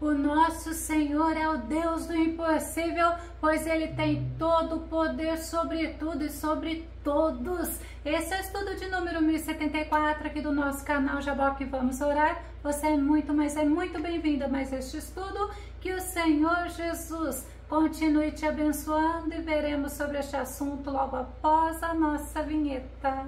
O nosso Senhor é o Deus do impossível, pois Ele tem todo o poder sobre tudo e sobre todos. Esse é o estudo de número 1074 aqui do nosso canal Jaboque Vamos Orar. Você é muito, mas é muito bem-vindo a mais este estudo. Que o Senhor Jesus continue te abençoando e veremos sobre este assunto logo após a nossa vinheta.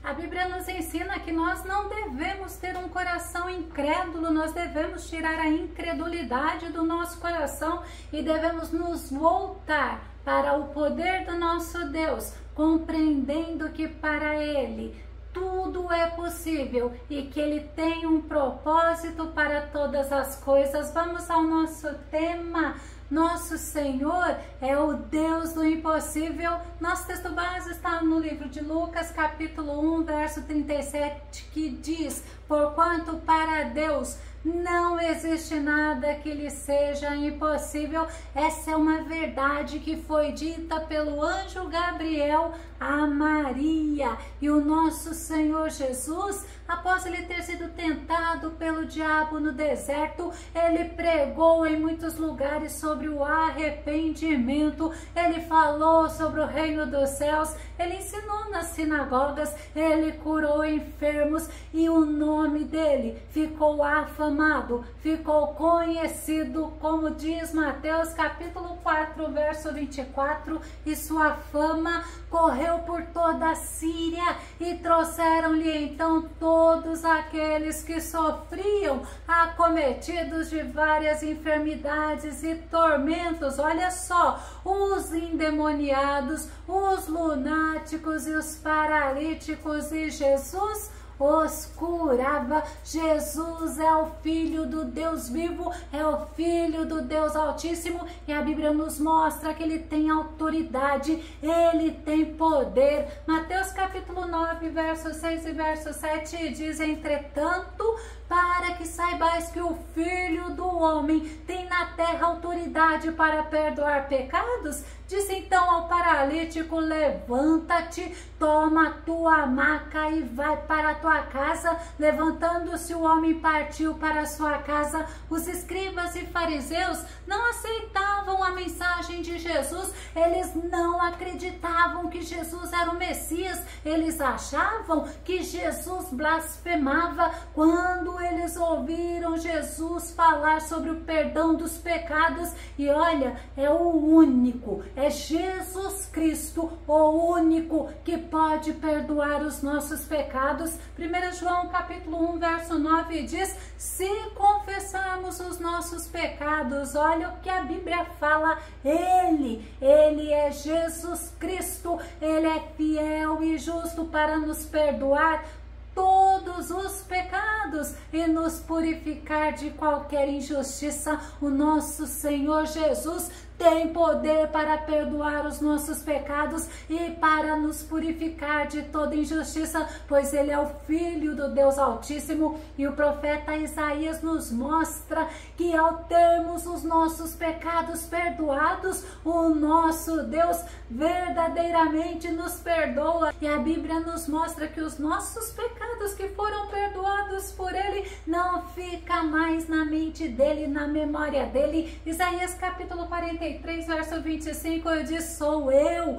A Bíblia nos ensina que nós não devemos ter um coração incrédulo, nós devemos tirar a incredulidade do nosso coração e devemos nos voltar para o poder do nosso Deus, compreendendo que para Ele tudo é possível e que Ele tem um propósito para todas as coisas. Vamos ao nosso tema. Nosso Senhor é o Deus do impossível. Nosso texto base está no livro de Lucas, capítulo 1, verso 37, que diz: porquanto para Deus não existe nada que lhe seja impossível. Essa é uma verdade que foi dita pelo anjo Gabriel a Maria. E o nosso Senhor Jesus, após ele ter sido tentado pelo diabo no deserto, ele pregou em muitos lugares sobre o arrependimento, ele falou sobre o reino dos céus, ele ensinou nas sinagogas, ele curou enfermos e o nome dele ficou afamado, ficou conhecido, como diz Mateus capítulo 4, verso 24, e sua fama correu por toda a Síria e trouxeram-lhe então todos aqueles que sofriam, acometidos de várias enfermidades e tormentos. Olha só, os endemoniados, os lunáticos e os paralíticos, e Jesus os curava. Jesus é o Filho do Deus vivo, é o Filho do Deus Altíssimo, e a Bíblia nos mostra que Ele tem autoridade, Ele tem poder. Mateus capítulo 9, verso 6 e verso 7 diz: entretanto, para que saibais que o Filho do Homem tem na terra autoridade para perdoar pecados, disse então ao paralítico: levanta-te, toma a tua maca e vai para a tua casa. Levantando-se o homem partiu para a sua casa. Os escribas e fariseus não aceitavam a mensagem de Jesus, eles não acreditavam que Jesus era o Messias, eles achavam que Jesus blasfemava. Quando eles ouviram Jesus falar sobre o perdão dos pecados, e olha, é o único, é Jesus Cristo, o único que pode perdoar os nossos pecados. 1 João capítulo 1, verso 9 diz: se confessarmos os nossos pecados, olha o que a Bíblia fala, Ele é Jesus Cristo, Ele é fiel e justo para nos perdoar todos os pecados e nos purificar de qualquer injustiça. O nosso Senhor Jesus tem poder para perdoar os nossos pecados e para nos purificar de toda injustiça, pois Ele é o Filho do Deus Altíssimo. E o profeta Isaías nos mostra que ao termos os nossos pecados perdoados, o nosso Deus verdadeiramente nos perdoa. E a Bíblia nos mostra que os nossos pecados que foram perdoados por Ele não fica mais na mente dele, na memória dele. Isaías capítulo 43, verso 25, eu disse: sou eu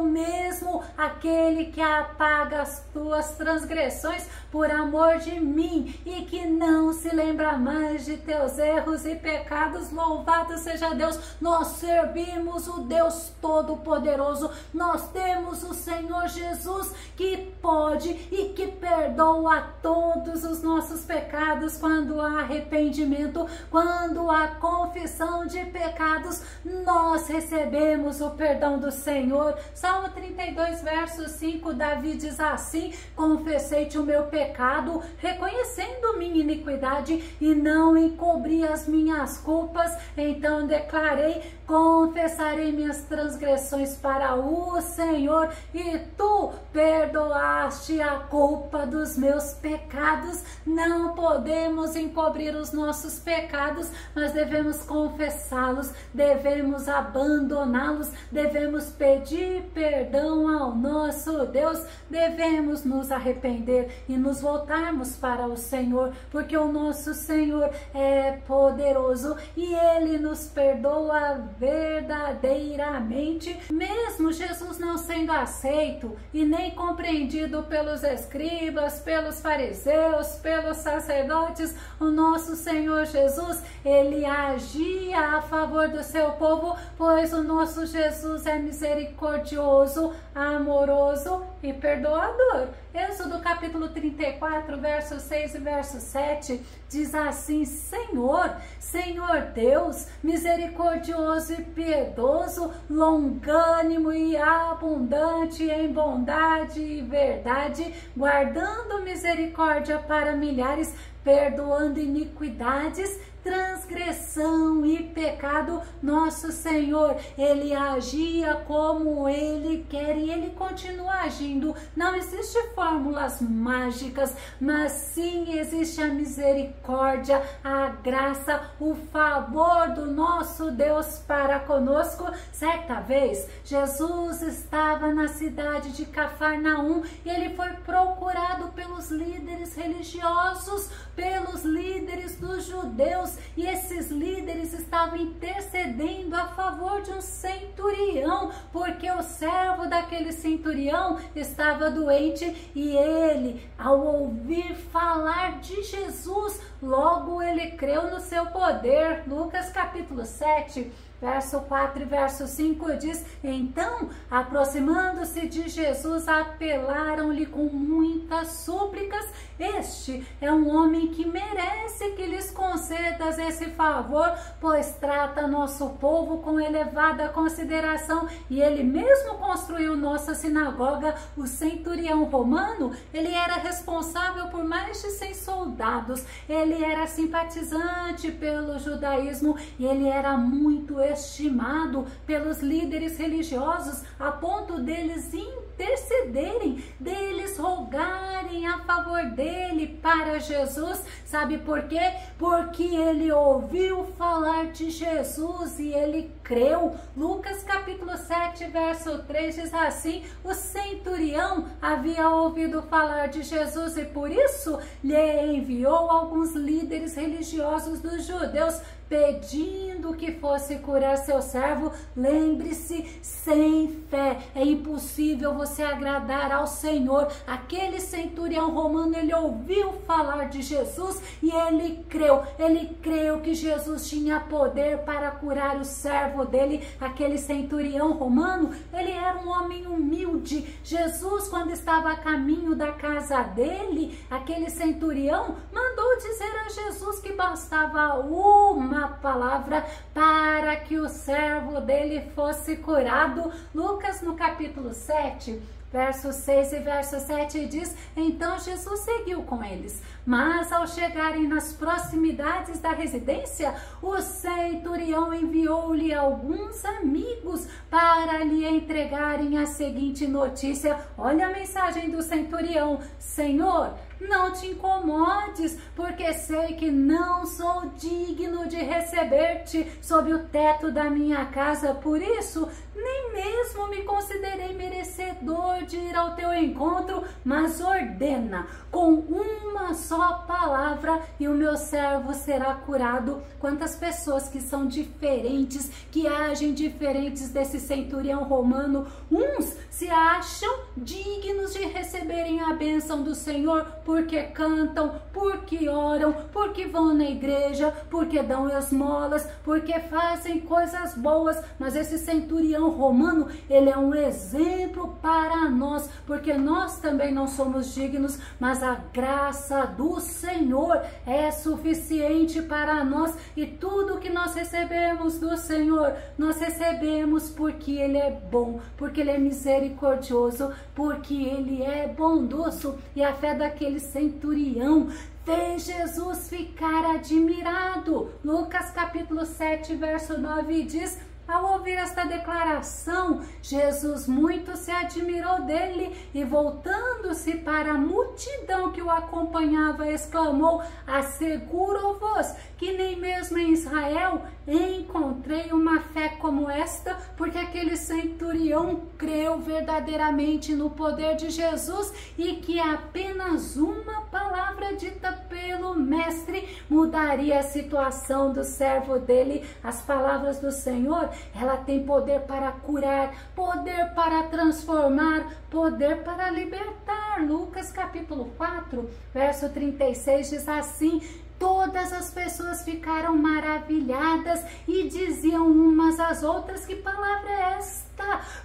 mesmo, aquele que apaga as tuas transgressões por amor de mim e que não se lembra mais de teus erros e pecados. Louvado seja Deus! Nós servimos o Deus Todo-Poderoso, nós temos o Senhor Jesus que pode e que perdoa todos os nossos pecados quando há arrependimento, quando há confissão de pecados, nós recebemos o perdão do Senhor. Salmo 32, verso 5, Davi diz assim: confessei-te o meu pecado, reconhecendo minha iniquidade, e não encobri as minhas culpas. Então declarei: confessarei minhas transgressões para o Senhor, e tu perdoaste a culpa dos meus pecados. Não podemos encobrir os nossos pecados, mas devemos confessá-los, devemos devemos abandoná-los, devemos pedir perdão ao nosso Deus, devemos nos arrepender e nos voltarmos para o Senhor, porque o nosso Senhor é poderoso e Ele nos perdoa verdadeiramente. Mesmo Jesus não sendo aceito e nem compreendido pelos escribas, pelos fariseus, pelos sacerdotes, o nosso Senhor Jesus, Ele agia a favor do seu povo, pois o nosso Jesus é misericordioso, amoroso e perdoador. Êxodo capítulo 34, verso 6 e verso 7 diz assim: Senhor, Senhor Deus, misericordioso e piedoso, longânimo e abundante em bondade e verdade, guardando misericórdia para milhares, perdoando iniquidades, transgressão e pecado. Nosso Senhor, Ele agia como Ele quer e Ele continua agindo. Não existe fórmulas mágicas, mas sim existe a misericórdia, a graça, o favor do nosso Deus para conosco. Certa vez, Jesus estava na cidade de Cafarnaum e Ele foi procurado pelos líderes religiosos, pelos líderes dos judeus, e esses líderes estavam intercedendo a favor de um centurião, porque o servo daquele centurião estava doente e ele, ao ouvir falar de Jesus, logo ele creu no seu poder. Lucas capítulo 7, verso 4 e verso 5 diz: Então, aproximando-se de Jesus, apelaram-lhe com muitas súplicas. Este é um homem que merece que lhes concedas esse favor, pois trata nosso povo com elevada consideração e ele mesmo construiu nossa sinagoga. O centurião romano, ele era responsável por mais de 100 soldados, ele era simpatizante pelo judaísmo e ele era muito estimado pelos líderes religiosos, a ponto deles intercederem, deles rogarem a favor dele para Jesus. Sabe por quê? Porque ele ouviu falar de Jesus e ele creu. Lucas capítulo 7, verso 3 diz assim: o centurião havia ouvido falar de Jesus e por isso lhe enviou alguns líderes religiosos dos judeus, pedindo que fosse curar seu servo. Lembre-se, sem fé é impossível você agradar ao Senhor. Aquele centurião romano, ele ouviu falar de Jesus e ele creu que Jesus tinha poder para curar o servo dele. Aquele centurião romano, ele era um homem humilde. Jesus, quando estava a caminho da casa dele, aquele centurião mandou dizer a Jesus que bastava uma palavra para que o servo dele fosse curado. Lucas no capítulo 7, verso 6 e verso 7 diz: Então Jesus seguiu com eles, mas ao chegarem nas proximidades da residência, o centurião enviou-lhe alguns amigos para lhe entregarem a seguinte notícia. Olha a mensagem do centurião: Senhor, não te incomodes, porque sei que não sou digno de receber-te sob o teto da minha casa, por isso nem mesmo me considerei merecedor de ir ao teu encontro, mas ordena com uma só palavra e o meu servo será curado. Quantas pessoas que são diferentes, que agem diferentes desse centurião romano. Uns se acham dignos de receberem a bênção do Senhor porque cantam, porque oram, porque vão na igreja, porque dão esmolas, porque fazem coisas boas. Mas esse centurião romano, ele é um exemplo para nós, porque nós também não somos dignos, mas a graça do Senhor é suficiente para nós, e tudo que nós recebemos do Senhor, nós recebemos porque Ele é bom, porque Ele é misericordioso, porque Ele é bondoso. E a fé daquele centurião fez Jesus ficar admirado. Lucas capítulo 7, verso 9 diz: Ao ouvir esta declaração, Jesus muito se admirou dele e, voltando-se para a multidão que o acompanhava, exclamou: asseguro-vos que nem mesmo em Israel encontrei uma fé como esta, porque aquele centurião creu verdadeiramente no poder de Jesus e que apenas uma palavra dita pelo mestre mudaria a situação do servo dele. As palavras do Senhor, ela tem poder para curar, poder para transformar, poder para libertar. Lucas capítulo 4, verso 36 diz assim: todas as pessoas ficaram maravilhadas e diziam umas às outras: que palavra é esta?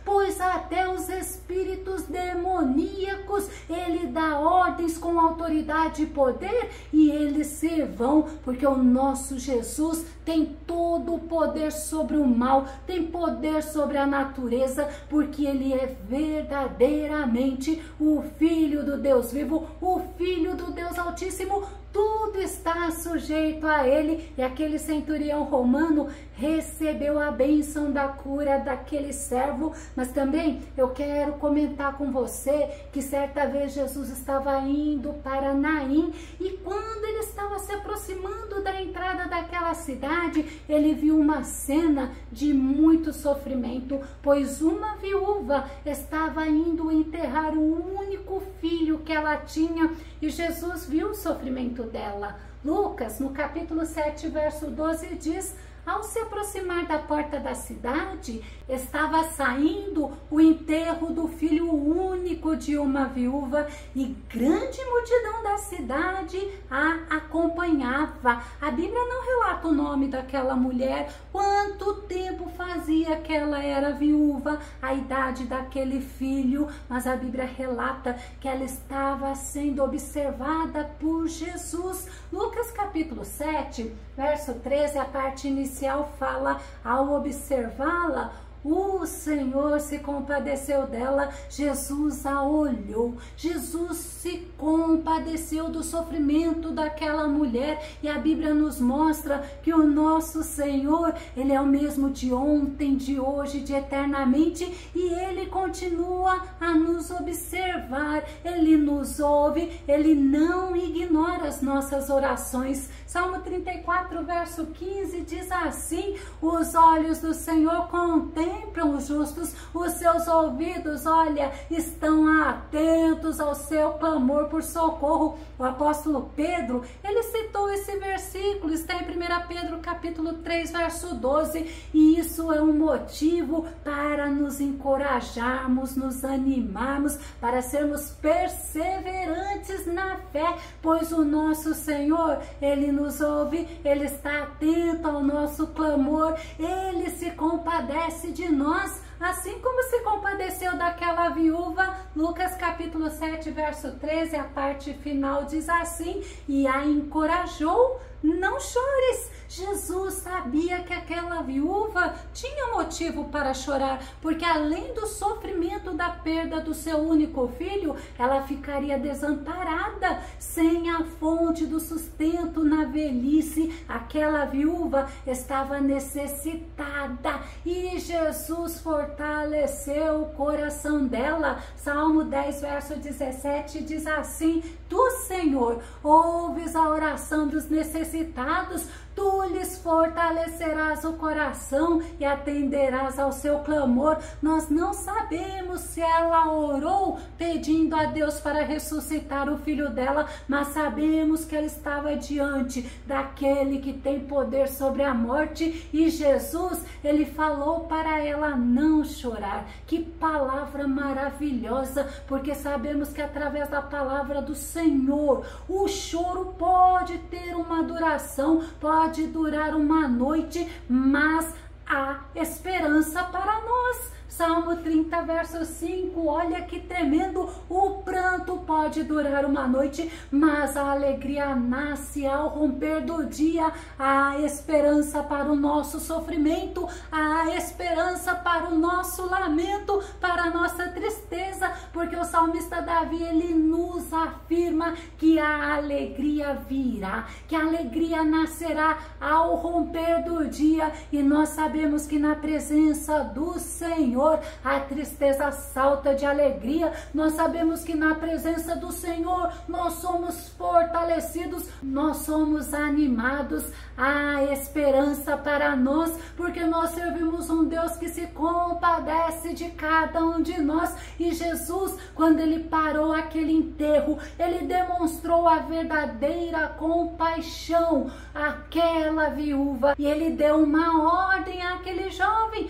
Pois até os espíritos demoníacos ele dá ordens com autoridade e poder, e eles se vão, porque o nosso Jesus tem todo o poder sobre o mal, tem poder sobre a natureza, porque ele é verdadeiramente o Filho do Deus vivo, o Filho do Deus Altíssimo. Tudo está sujeito a ele. E aquele centurião romano recebeu a bênção da cura daquele servo. Mas também eu quero comentar com você que certa vez Jesus estava indo para Naim, e quando ele estava se aproximando da entrada daquela cidade, ele viu uma cena de muito sofrimento, pois uma viúva estava indo enterrar o único filho que ela tinha, e Jesus viu o sofrimento dela. Lucas, no capítulo 7, verso 12, diz: ao se aproximar da porta da cidade, estava saindo o enterro do filho único de uma viúva, e grande multidão da cidade a acompanhava. A Bíblia não relata o nome daquela mulher, quanto tempo fazia que ela era viúva, a idade daquele filho, mas a Bíblia relata que ela estava sendo observada por Jesus. Lucas capítulo 7, verso 13, a parte inicial fala: ao observá-la, o Senhor se compadeceu dela. Jesus a olhou, Jesus se compadeceu do sofrimento daquela mulher, e a Bíblia nos mostra que o nosso Senhor, ele é o mesmo de ontem, de hoje, de eternamente, e ele continua a nos observar, ele nos ouve, ele não ignora as nossas orações. Salmo 34, verso 15 diz assim: os olhos do Senhor contemplam os justos, os seus ouvidos, olha, estão atentos ao seu clamor por socorro. O apóstolo Pedro, ele citou esse versículo, está em 1 Pedro capítulo 3, verso 12, e isso é um motivo para nos encorajarmos, nos animarmos, para sermos perseverantes na fé, pois o nosso Senhor, ele nos ouve, ele está atento ao nosso clamor, ele se compadece de nós, assim como se compadeceu daquela viúva. Lucas capítulo 7, verso 13, a parte final diz assim: e a encorajou: não chores. Jesus sabia que aquela viúva tinha motivo para chorar, porque além do sofrimento da perda do seu único filho, ela ficaria desamparada, sem a fonte do sustento na velhice. Aquela viúva estava necessitada e Jesus fortaleceu o coração dela. Salmo 10, verso 17 diz assim: tu, Senhor, ouves a oração dos necessitados, tu lhes fortalecerás o coração e atenderás ao seu clamor. Nós não sabemos se ela orou pedindo a Deus para ressuscitar o filho dela, mas sabemos que ela estava diante daquele que tem poder sobre a morte, e Jesus, ele falou para ela não chorar. Que palavra maravilhosa, porque sabemos que através da palavra do Senhor, o choro pode ter uma duração, pode durar uma noite, mas há esperança para nós. Salmo 30, verso 5, olha que tremendo: o pranto pode durar uma noite, mas a alegria nasce ao romper do dia. Há esperança para o nosso sofrimento, há esperança para o nosso lamento, para a nossa tristeza, porque o salmista Davi, ele nos afirma que a alegria virá, que a alegria nascerá ao romper do dia, e nós sabemos que na presença do Senhor a tristeza salta de alegria. Nós sabemos que na presença do Senhor nós somos fortalecidos, nós somos animados, há esperança para nós, porque nós servimos um Deus que se compadece de cada um de nós. E Jesus, quando ele parou aquele enterro, ele demonstrou a verdadeira compaixão àquela viúva, e ele deu uma ordem àquele jovem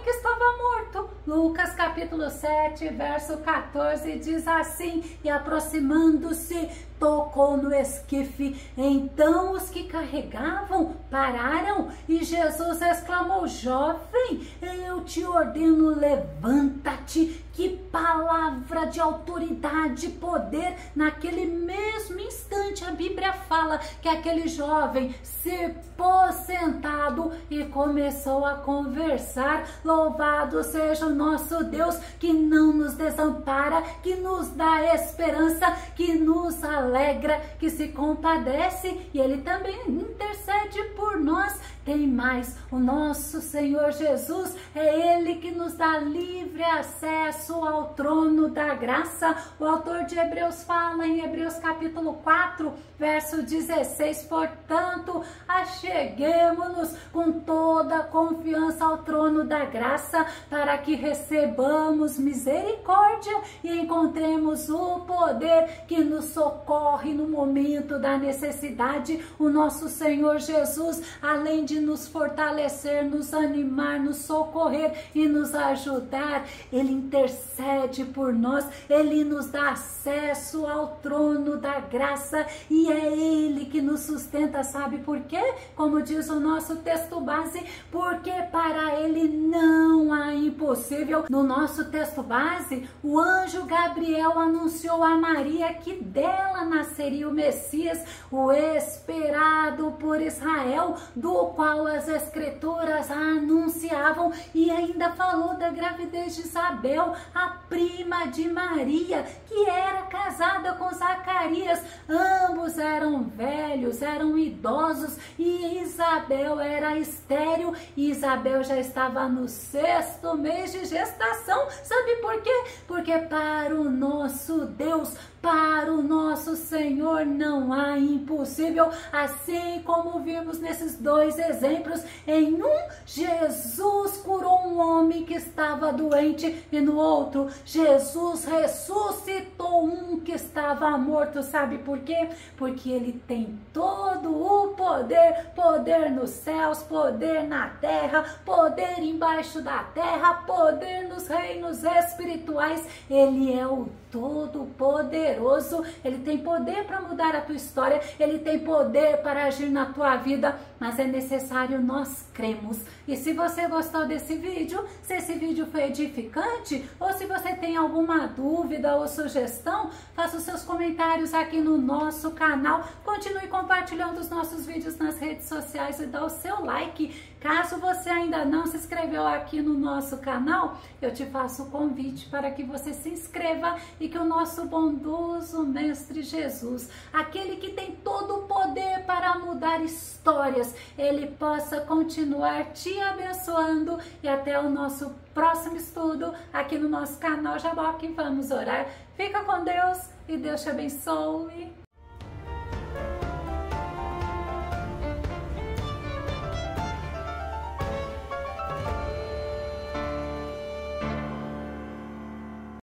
que estava morto. Lucas capítulo 7, verso 14 diz assim: e aproximando-se, tocou no esquife. Então os que carregavam pararam, e Jesus exclamou: jovem, eu te ordeno, levanta-te. Que palavra de autoridade e poder! Naquele mesmo instante a Bíblia fala que aquele jovem se pôs sentado e começou a conversar. Louvado seja o nosso Deus, que não nos desampara, que nos dá esperança, que nos alegra, que se compadece, e ele também intercede por nós. Tem mais, o nosso Senhor Jesus, é ele que nos dá livre acesso ao trono da graça. O autor de Hebreus fala em Hebreus capítulo 4, verso 16: portanto, acheguemo-nos com toda a confiança ao trono da graça, para que recebamos misericórdia e encontremos o poder que nos socorre no momento da necessidade. O nosso Senhor Jesus, além de nos fortalecer, nos animar, nos socorrer e nos ajudar, ele intercede por nós, ele nos dá acesso ao trono da graça, e é ele que nos sustenta. Sabe por quê? Como diz o nosso texto base, porque para ele não há impossível. No nosso texto base, o anjo Gabriel anunciou a Maria que dela nasceria o Messias, o esperado por Israel, do qual as escrituras anunciavam, e ainda falou da gravidez de Isabel, a prima de Maria, que era casada com Zacarias. Ambos eram velhos, eram idosos, e Isabel era estéril, e Isabel já estava no 6º mês de gestação. Sabe por quê? Porque para o nosso Deus, para o nosso Senhor, não há impossível. Assim como vimos nesses dois exemplos, em um, Jesus curou um homem que estava doente, e no outro, Jesus ressuscitou um que estava morto. Sabe por quê? Porque ele tem todo o poder, poder nos céus, poder na terra, poder embaixo da terra, poder nos reinos espirituais. Ele é o Todo-Poderoso, ele tem poder para mudar a tua história, ele tem poder para agir na tua vida, mas é necessário nós cremos. E se você gostou desse vídeo, se esse vídeo foi edificante, ou se você tem alguma dúvida ou sugestão, faça os seus comentários aqui no nosso canal, continue compartilhando os nossos vídeos nas redes sociais e dá o seu like. Caso você ainda não se inscreveu aqui no nosso canal, eu te faço o convite para que você se inscreva, e que o nosso bondoso Mestre Jesus, aquele que tem todo o poder para mudar histórias, ele possa continuar te abençoando. E até o nosso próximo estudo aqui no nosso canal Jaboque. Vamos orar. Fica com Deus e Deus te abençoe.